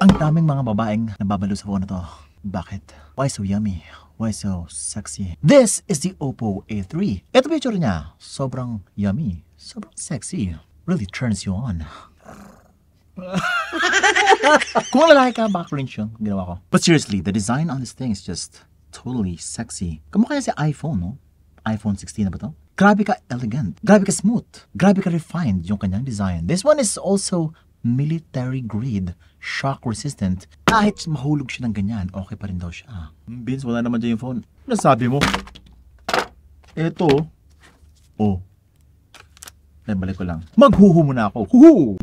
Ang daming mga babaeng nababalo sa phone na to. Bakit? Why so yummy? Why so sexy? This is the Oppo A3. Ito ba yung tsura niya? Sobrang yummy. Sobrang sexy. Really turns you on. Kung lalaki ka, baka cringe yung ginawa ko. But seriously, the design on this thing is just totally sexy. Kamukha niya si iPhone, no? iPhone 16 na ba to? Grabe ka elegant. Grabe ka smooth. Grabe ka refined yung kanyang design. This one is also military grade, shock resistant. Kahit mahulog siya ng ganyan, okay pa rin daw siya. Vince, wala naman dyan yung phone. Nasabi mo? Eto. Oh. Balik ko lang. Maghuhu muna ako. Huhu!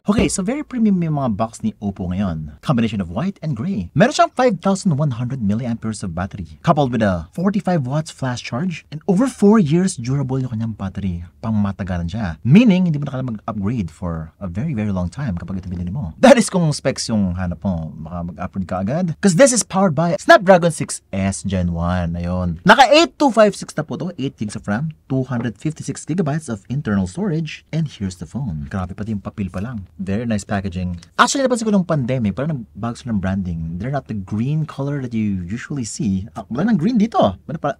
Okay, so very premium yung mga box ni Oppo ngayon. Combination of white and gray. Meron siyang 5,100 mAh of battery, coupled with a 45 watts flash charge, and over 4 years durable yung kanyang battery. Pang matagalan siya. Meaning, hindi mo na kailangan mag-upgrade for a very, very long time kapag ito binili mo. That is kung specs yung hanap mo. Baka mag-upgrade ka agad. Because this is powered by Snapdragon 6S Gen 1. Ayun. Naka 8256 na po to. 8 gigs of RAM, 256 gigabytes of internal storage, and here's the phone. Grabe, pati yung papel pa lang. Very nice packaging. Actually, napansin ko nung pandemic, parang nagbago sila ng branding. They're not the green color that you usually see. Wala nang green dito.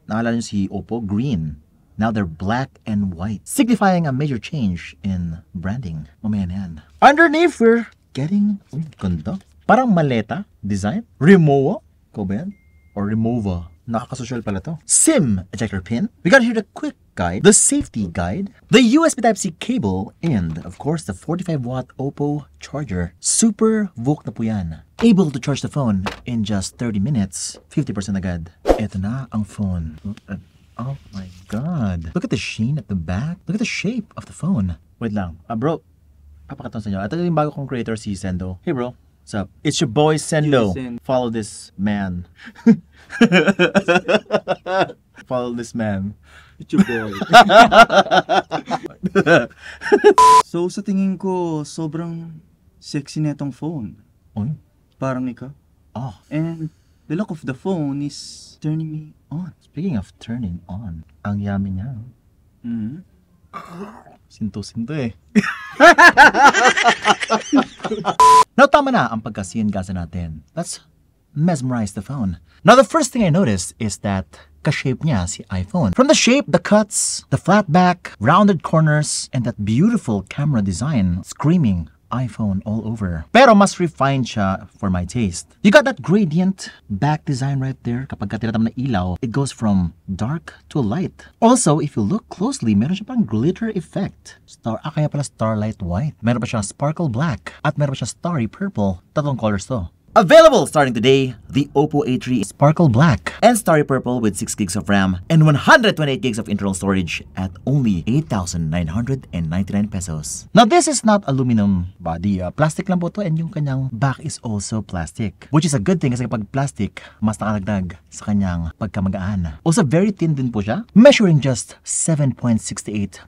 Naalala nyo si Oppo? Green. Now they're black and white, signifying a major change in branding. Mamaya na yan. Underneath, we're getting, ganda. Parang maleta design. Rimowa. Ko ba yan? Or Remova. Nakakasosyal pala to. SIM ejector pin. We got here the quick guide, the safety guide, the USB Type-C cable, and of course the 45-watt Oppo charger. Super VOOC na po yan. Able to charge the phone in just 30 minutes. 50% agad. Ito na ang phone. Oh my God. Look at the sheen at the back. Look at the shape of the phone. Wait lang. Bro, papakita sa inyo. Ito yung bago kong creator, si Sendo. Hey bro. What's up? It's your boy Sendo. Follow this man. Follow this man. It's your boy. So sa tingin ko, sobrang sexy na itong phone. Oh? Parang ikaw. Oh. And the look of the phone is turning me on. Speaking of turning on, ang yummy niya. Mm-hmm. Sinto-sinto eh. Now, tama na ang pagkasiyan-gasa natin. Let's mesmerize the phone. Now, the first thing I noticed is that ka-shape niya si iPhone. From the shape, the cuts, the flat back, rounded corners, and that beautiful camera design, screaming iPhone all over. Pero mas refined siya for my taste. You got that gradient back design right there. Kapag tinatam na ilaw, it goes from dark to light. Also, if you look closely, meron siya pang glitter effect. Kaya pala starlight white. Meron pa siya sparkle black. At meron pa siya starry purple. Tatlong colors to. Available starting today, the Oppo A3 Sparkle Black and Starry Purple with 6 gigs of RAM and 128 gigs of internal storage at only 8,999 pesos. Now this is not aluminum body, plastic lang po to, and yung kanyang back is also plastic. Which is a good thing kasi kapag plastic, mas nakalagdag sa kanyang pagkamagaan. Also very thin din po siya, measuring just 7.68mm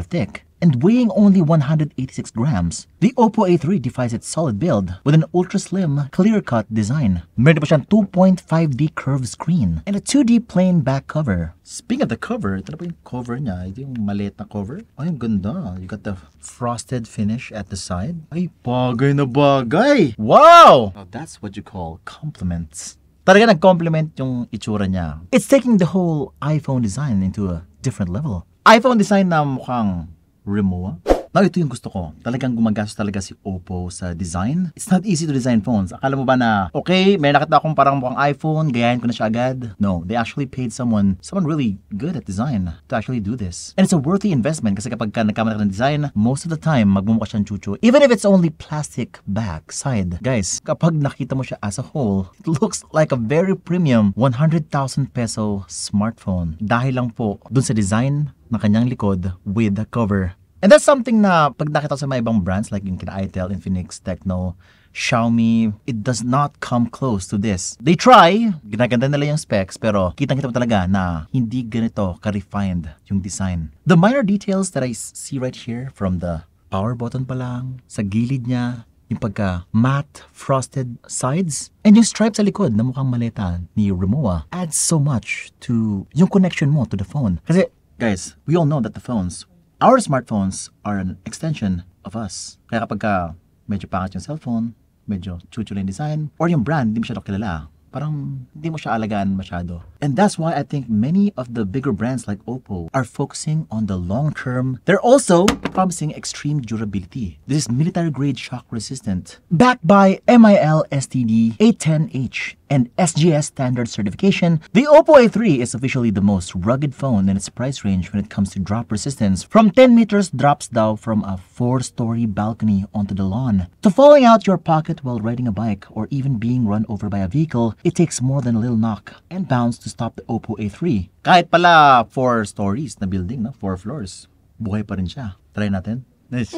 thick and weighing only 186 grams. The Oppo A3 defies its solid build with an ultra-slim, clear-cut design. Meron pa siyang 2.5D curved screen and a 2D plain back cover. Speaking of the cover, ito na po yung cover niya. Ito yung maliit na cover. Ay, ang ganda. You got the frosted finish at the side. Ay, bagay na bagay! Wow! Now, that's what you call compliments. Talaga nag-compliment yung itsura niya. It's taking the whole iPhone design into a different level. iPhone design na mukhang Rimowa. Now, ito yung gusto ko. Talagang gumagastos talaga si Oppo sa design. It's not easy to design phones. Akala mo ba na, okay, may nakita akong parang mukhang iPhone, gayahin ko na siya agad? No, they actually paid someone really good at design to actually do this. And it's a worthy investment kasi kapag nagkamali ka ng design, most of the time, magmumukha siyang chuchu. Even if it's only plastic back, side. Guys, kapag nakita mo siya as a whole, it looks like a very premium 100,000 peso smartphone. Dahil lang po dun sa design ng kanyang likod with the cover. And that's something na pag nakita sa mga ibang brands like yung kina Itel, Infinix, Tecno, Xiaomi, it does not come close to this. They try, ginaganda nila yung specs, pero kitang-kita mo talaga na hindi ganito ka-refined yung design. The minor details that I see right here, from the power button pa lang, sa gilid niya, yung pagka matte frosted sides, and yung stripe sa likod na mukhang maleta ni Rimowa adds so much to yung connection mo to the phone. Kasi, guys, we all know that the phones Our smartphones are an extension of us. Kaya kapag medyo pangit yung cellphone, medyo chuchula yung design, or yung brand, hindi mo siya kilala, parang hindi mo siya alagaan masyado. And that's why I think many of the bigger brands like Oppo are focusing on the long term. They're also promising extreme durability. This is military-grade shock resistant, backed by MIL STD 810H and SGS standard certification. The Oppo A3 is officially the most rugged phone in its price range when it comes to drop resistance. From 10 meters drops down from a 4-story balcony onto the lawn, to falling out your pocket while riding a bike or even being run over by a vehicle. It takes more than a little knock and bounce to stop the Oppo A3. Kahit pala 4 stories na building, no? 4 floors, buhay pa rin siya. Try natin. Nice.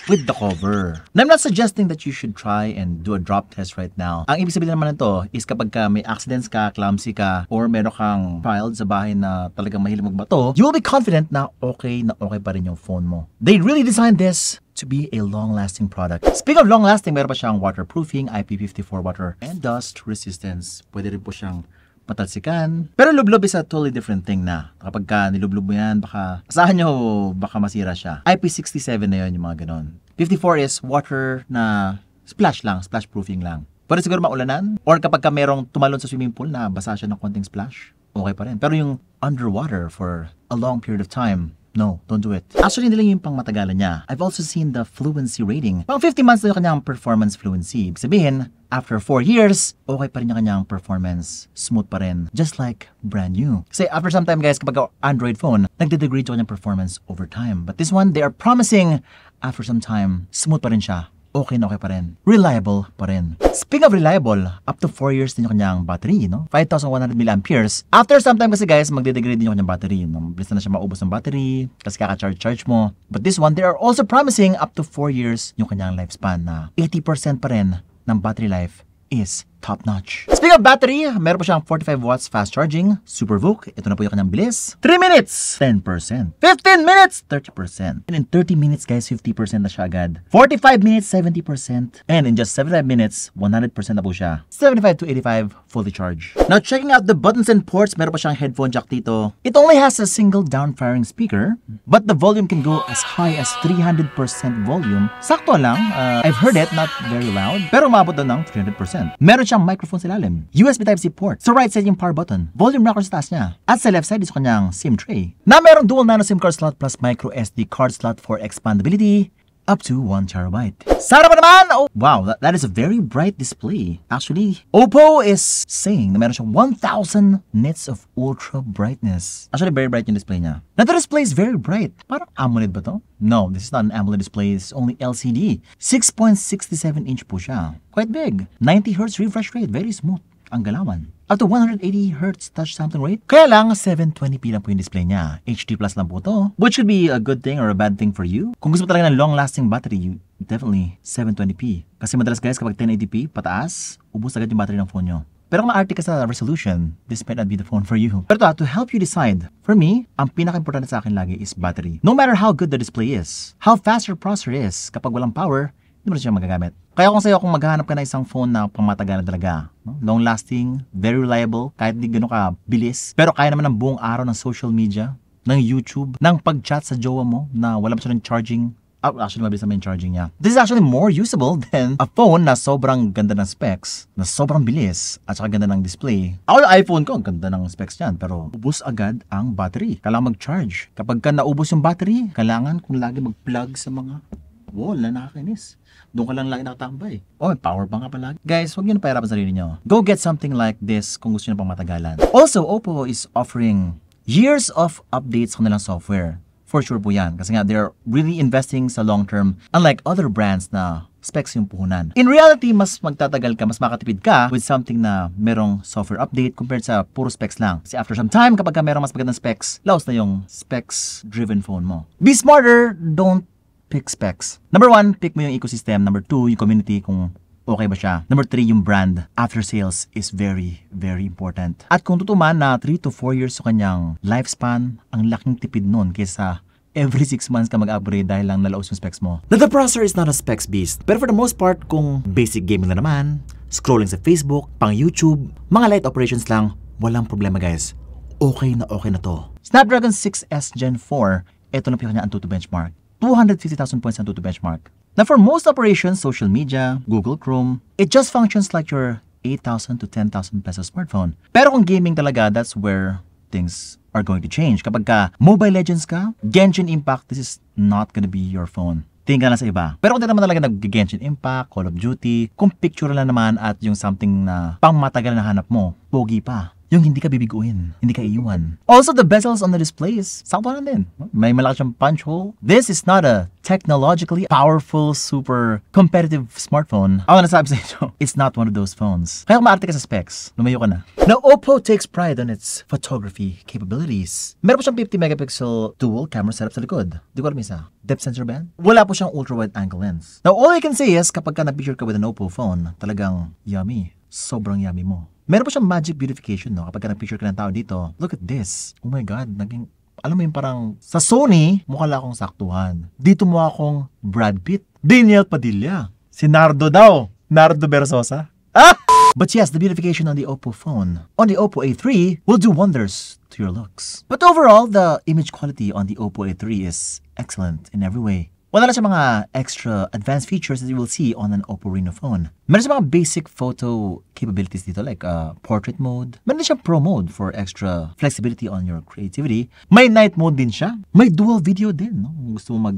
With the cover. Now, I'm not suggesting that you should try and do a drop test right now. Ang ibig sabihin naman nito is kapag may accidents ka, clumsy ka, or meron kang child sa bahay na talagang mahilig magbato, you will be confident na okay pa rin yung phone mo. They really designed this to be a long-lasting product. Speaking of long-lasting, meron pa siyang waterproofing, IP54 water, and dust resistance. Pwede rin po siyang matalsikan. Pero lublob is a totally different thing na. Kapag nilublob mo yan, baka, asahan nyo, baka masira siya. IP67 na yun, yung mga ganon. 54 is water na splash proofing lang. Pwede siguro maulanan, or kapag merong tumalon sa swimming pool na basa siya ng konting splash, okay pa rin. Pero yung underwater for a long period of time, no, don't do it. Actually, hindi lang yung pang matagalan niya. I've also seen the fluency rating. Pang 50 months na yung kanyang performance fluency. Ibig sabihin, after 4 years, okay pa rin yung kanyang performance. Smooth pa rin. Just like brand new. Kasi after some time, guys, kapag Android phone, nagde-degrade yung kanyang performance over time. But this one, they are promising after some time, smooth pa rin siya. Okay pa rin. Reliable pa rin. Speaking of reliable, up to 4 years din yung kanyang battery, no? 5,100 mAh. After some time kasi guys, magde-degrade din yung kanyang battery. Bilis na siya maubos ng battery, kasi kaka-charge mo. But this one, they are also promising up to 4 years yung kanyang lifespan na 80% pa rin ng battery life is top-notch. Speaking of battery, meron pa siyang 45 watts fast charging, Super VOOC. Ito na po yung kanyang bilis. 3 minutes, 10%. 15 minutes, 30%. And in 30 minutes, guys, 50% na siya agad. 45 minutes, 70%. And in just 75 minutes, 100% na po siya. 75 to 85, fully charged. Now, checking out the buttons and ports, meron pa siyang headphone jack dito. It only has a single down-firing speaker, but the volume can go as high as 300% volume. Sakto lang. I've heard it, not very loud, pero umabot daw ng 300%. Meron siyang microphone sa ilalim. USB Type-C port. Sa right side yung power button. Volume rocker sa taas niya. At sa left side is kanyang SIM tray. Na merong dual nano SIM card slot plus micro SD card slot for expandability up to 1 terabyte. Sana pa naman! Oh, wow, that is a very bright display. Actually, Oppo is saying na meron siyang 1,000 nits of ultra brightness. Actually, very bright yung display niya. Now, the display is very bright. Parang AMOLED ba to? No, this is not an AMOLED display. It's only LCD. 6.67 inch po siya. Quite big. 90 Hz refresh rate. Very smooth. Ang galawan. Up to 180 Hz touch sampling rate. Kaya lang, 720p lang po yung display niya. HD plus lang po to. Which could be a good thing or a bad thing for you. Kung gusto mo talaga ng long-lasting battery, you definitely 720p. Kasi madalas guys, kapag 1080p, pataas, ubos agad yung battery ng phone nyo. Pero kung ma-arte ka sa resolution, this might not be the phone for you. Pero to help you decide, for me, ang pinaka-importante sa akin lagi is battery. No matter how good the display is, how fast your processor is, kapag walang power, hindi mo na siya magagamit. Kaya kung maghahanap ka na isang phone na pangmatagalan talaga, no? Long-lasting, very reliable, kahit di gano'n ka bilis, pero kaya naman ng buong araw ng social media, ng YouTube, ng pag-chat sa jowa mo na wala pa siya ng charging. Actually, mabilis naman yung charging niya. This is actually more usable than a phone na sobrang ganda ng specs, na sobrang bilis, at saka ganda ng display. Ako yung iPhone ko, ang ganda ng specs niyan, pero ubos agad ang battery. Kailangan mag-charge. Kapag naubos yung battery, kailangan kung lagi mag-plug sa mga wall na nakakainis. Doon ka lang lagi nakatambay. Oh, may power bank ka palagi. Guys, huwag nyo na pahirapan sarili nyo. Go get something like this kung gusto nyo pang matagalan. Also, Oppo is offering years of updates sa kanilang software. For sure po yan. Kasi nga, they're really investing sa long term. Unlike other brands na specs yung puhunan. In reality, mas magtatagal ka, mas makatipid ka with something na merong software update compared sa puro specs lang. Kasi after some time, kapag merong mas magandang specs, laos na yung specs-driven phone mo. Be smarter, don't pick specs. Number 1, pick mo yung ecosystem. Number 2, yung community kung okay ba siya. Number 3, yung brand. After sales is very, very important. At kung tutuman na 3 to 4 years sa kanyang lifespan, ang laking tipid nun kaysa every 6 months ka mag-upgrade dahil lang nalaos yung specs mo. Now, the processor is not a specs beast. Pero for the most part, kung basic gaming na naman, scrolling sa Facebook, pang YouTube, mga light operations lang, walang problema guys. Okay na to. Snapdragon 6S Gen 4 ito na pinaka niya Antutu benchmark. 250,000 points Antutu benchmark. Now for most operations, social media, Google Chrome, it just functions like your 8,000 to 10,000 pesos smartphone. Pero kung gaming talaga, that's where things are going to change. Kapag ka Mobile Legends ka, Genshin Impact, this is not gonna be your phone. Tingin ka lang sa iba. Pero kung di naman talaga nag-Genshin Impact, Call of Duty, kung picture lang naman at yung something na pang matagal na hanap mo, pogi pa. Yung hindi ka bibiguin, hindi ka iiwan. Also, the bezels on the displays, sakto lang din. May malaki siyang punch hole. This is not a technologically powerful, super competitive smartphone. Ako nasabi sa inyo, it's not one of those phones. Kaya kung maarte ka sa specs, lumayo ka na. Now, Oppo takes pride on its photography capabilities. Meron po siyang 50 megapixel dual camera setup sa likod. Di ko alam isa. Depth sensor ba yan? Wala po siyang ultra-wide angle lens. Now, all I can say is, kapag ka na-picture ka with an Oppo phone, talagang yummy. Sobrang yummy mo. Meron pa siyang magic beautification, no? Kapag na-picture ka ng tao dito, look at this. Oh my God, naging, alam mo yung parang, sa Sony, mukha lang akong saktuhan. Dito mo akong Brad Pitt. Daniel Padilla. Si Nardo daw. Nardo Bersosa. Ah! But yes, the beautification on the Oppo phone, on the Oppo A3, will do wonders to your looks. But overall, the image quality on the Oppo A3 is excellent in every way. Wala na siya mga extra advanced features that you will see on an Oppo Reno phone. Meron siya mga basic photo capabilities dito like portrait mode. Meron din siya pro mode for extra flexibility on your creativity. May night mode din siya. May dual video din. No? Kung gusto mo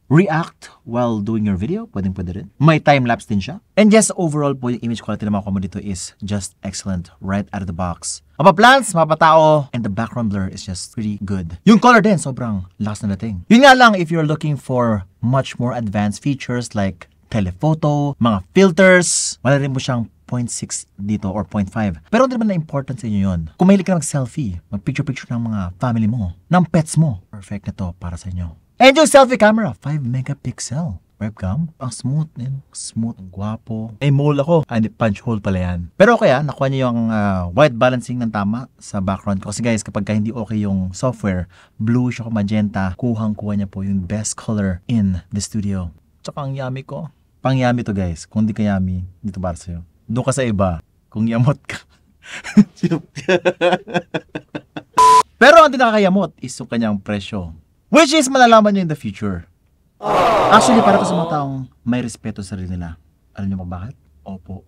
react while doing your video, pwede rin. May time-lapse din siya. And yes, overall po yung image quality na makuha mo dito is just excellent right out of the box. Mapaplants, mapatao, and the background blur is just pretty good. Yung color din, sobrang lakas na dating. Yun nga lang, if you're looking for much more advanced features like telephoto, mga filters, wala rin mo siyang 0.6 dito or 0.5. Pero hindi naman na important sa inyo yun. Kung mahilig ka mag-selfie, mag-picture-picture ng mga family mo, ng pets mo, perfect na to para sa inyo. And yung selfie camera, 5 megapixel. Webcam, ang smooth din. Smooth, ang gwapo. May mole ako. Hindi, punch hole pala yan. Pero okay nakuha niyo yung white balancing ng tama sa background ko. Kasi guys, kapag hindi okay yung software, bluish o magenta, kuhang-kuha niya po yung best color in the studio. Tsaka ang yummy ko. Pang yummy to guys. Kung di ka yummy, dito para sa'yo. Doon ka sa iba. Kung yamot ka. Pero ang nakakayamot is yung kanyang presyo. Which is malalaman nyo in the future. Actually, para to sa mga taong may respeto sa sarili nila. Alam nyo ba bakit? Opo.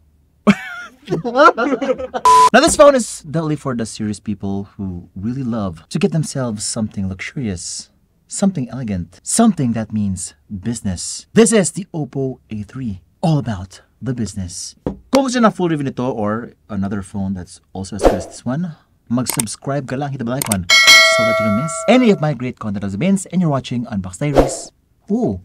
Now this phone is definitely for the serious people who really love to get themselves something luxurious, something elegant, something that means business. This is the Oppo A3. All about the business. Kung gusto na full review nito or another phone that's also as good as this one, mag-subscribe ka lang, hit the bell icon so that you don't miss any of my great content as and you're watching Unbox Diaries. Ooh.